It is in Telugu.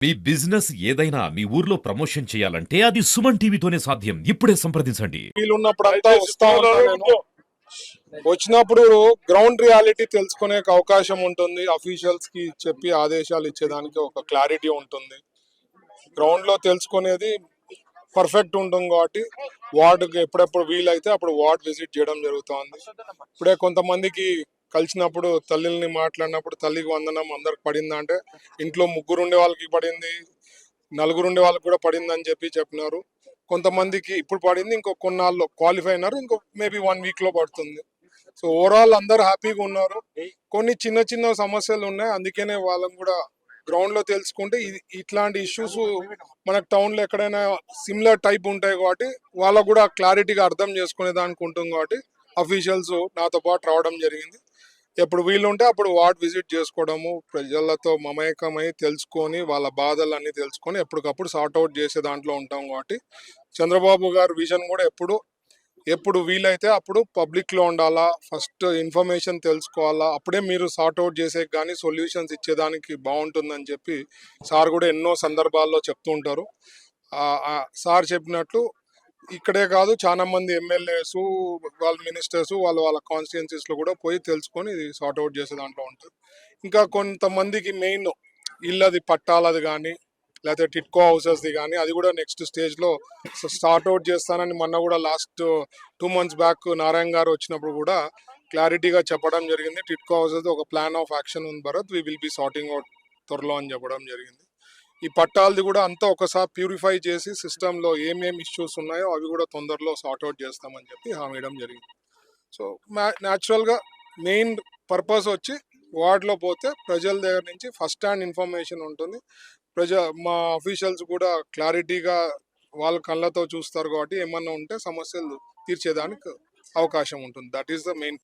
మీ బిజినెస్ ఏదైనా మీ ఊర్లో ప్రమోషన్ చేయాలంటే అది సుమన్ టీవీతోనే సాధ్యం. ఇప్పుడే సంప్రదించండి. వీలున్నప్పుడంతా వస్తా ఉంటా నేను. వచ్చినప్పుడు గ్రౌండ్ రియాలిటీ తెలుసుకునే అవకాశం ఉంటుంది. అఫీషియల్స్ కి చెప్పి ఆదేశాలు ఇచ్చేదానికి ఒక క్లారిటీ ఉంటుంది. గ్రౌండ్ లో తెలుసుకునేది పర్ఫెక్ట్ ఉంటుంది కాబట్టి వార్డుకి ఎప్పుడెప్పుడు వీలైతే అప్పుడు వార్డ్ విజిట్ చేయడం జరుగుతుంది. ఇప్పుడే కొంతమందికి కలిసినప్పుడు తల్లిని మాట్లాడినప్పుడు తల్లికి వందనం అందరికి పడిందా అంటే ఇంట్లో ముగ్గురు ఉండే వాళ్ళకి పడింది, నలుగురు ఉండే వాళ్ళకి కూడా పడింది అని చెప్పినారు. కొంతమందికి ఇప్పుడు పడింది, ఇంకో కొన్నాళ్ళు క్వాలిఫై అయినారు, ఇంకో మేబీ 1 వీక్ లో పడుతుంది. సో ఓవరాల్ అందరు హ్యాపీగా ఉన్నారు. కొన్ని చిన్న చిన్న సమస్యలు ఉన్నాయి, అందుకనే వాళ్ళని కూడా గ్రౌండ్ లో తెలుసుకుంటే ఇట్లాంటి ఇష్యూస్ మనకు టౌన్ లో ఎక్కడైనా సిమిలర్ టైప్ ఉంటాయి కాబట్టి వాళ్ళకు కూడా క్లారిటీగా అర్థం చేసుకునే దానికి ఉంటుంది కాబట్టి అఫీషియల్స్ నాతో పాటు రావడం జరిగింది. ఎప్పుడు వీలుంటే అప్పుడు వార్డ్ విజిట్ చేసుకోవడము, ప్రజలతో మమేకమై తెలుసుకొని వాళ్ళ బాధలన్నీ తెలుసుకొని ఎప్పటికప్పుడు సార్ట్అవుట్ చేసే దాంట్లో ఉంటాం కాబట్టి చంద్రబాబు గారు విజన్ కూడా ఎప్పుడు వీలైతే అప్పుడు పబ్లిక్ లో ఉండాలా, ఫస్ట్ ఇన్ఫర్మేషన్ తెలుసుకోవాలా, అప్పుడే మీరు సార్ట్అవుట్ చేసే కానీ సొల్యూషన్స్ ఇచ్చేదానికి బాగుంటుందని చెప్పి సార్ కూడా ఎన్నో సందర్భాల్లో చెప్తూ ఉంటారు. సార్ చెప్పినట్లు ఇక్కడే కాదు చాలా మంది ఎమ్మెల్యేస్ వాళ్ళ మినిస్టర్స్ వాళ్ళ కాన్స్టిట్యున్సీస్ లో కూడా పోయి తెలుసుకొని ఇది సార్ట్అవుట్ చేసే దాంట్లో ఉంటుంది. ఇంకా కొంతమందికి మెయిన్ ఇళ్ళది పట్టాలది కానీ లేకపోతే టిట్కో హౌసెస్ది కానీ అది కూడా నెక్స్ట్ స్టేజ్లో స్టార్ట్అవుట్ చేస్తానని మొన్న కూడా లాస్ట్ 2 months బ్యాక్ నారాయణ గారు వచ్చినప్పుడు కూడా క్లారిటీగా చెప్పడం జరిగింది. టిట్కో హౌసెస్ ఒక ప్లాన్ ఆఫ్ యాక్షన్ ఉంది Bharat, we will be sorting out త్వరలో అని చెప్పడం జరిగింది. ఈ పట్టాలది కూడా అంతా ఒకసారి ప్యూరిఫై చేసి సిస్టంలో ఏమేమి ఇష్యూస్ ఉన్నాయో అవి కూడా తొందరలో సార్ట్అవుట్ చేస్తామని చెప్పి హామీ ఇవ్వడం జరిగింది. సో న్యాచురల్గా మెయిన్ పర్పస్ వచ్చి వార్డులో పోతే ప్రజల దగ్గర నుంచి ఫస్ట్ హ్యాండ్ ఇన్ఫర్మేషన్ ఉంటుంది. మా అఫీషియల్స్ కూడా క్లారిటీగా వాళ్ళ కళ్ళతో చూస్తారు కాబట్టి ఏమన్నా ఉంటే సమస్యలు తీర్చేదానికి అవకాశం ఉంటుంది. That is the main.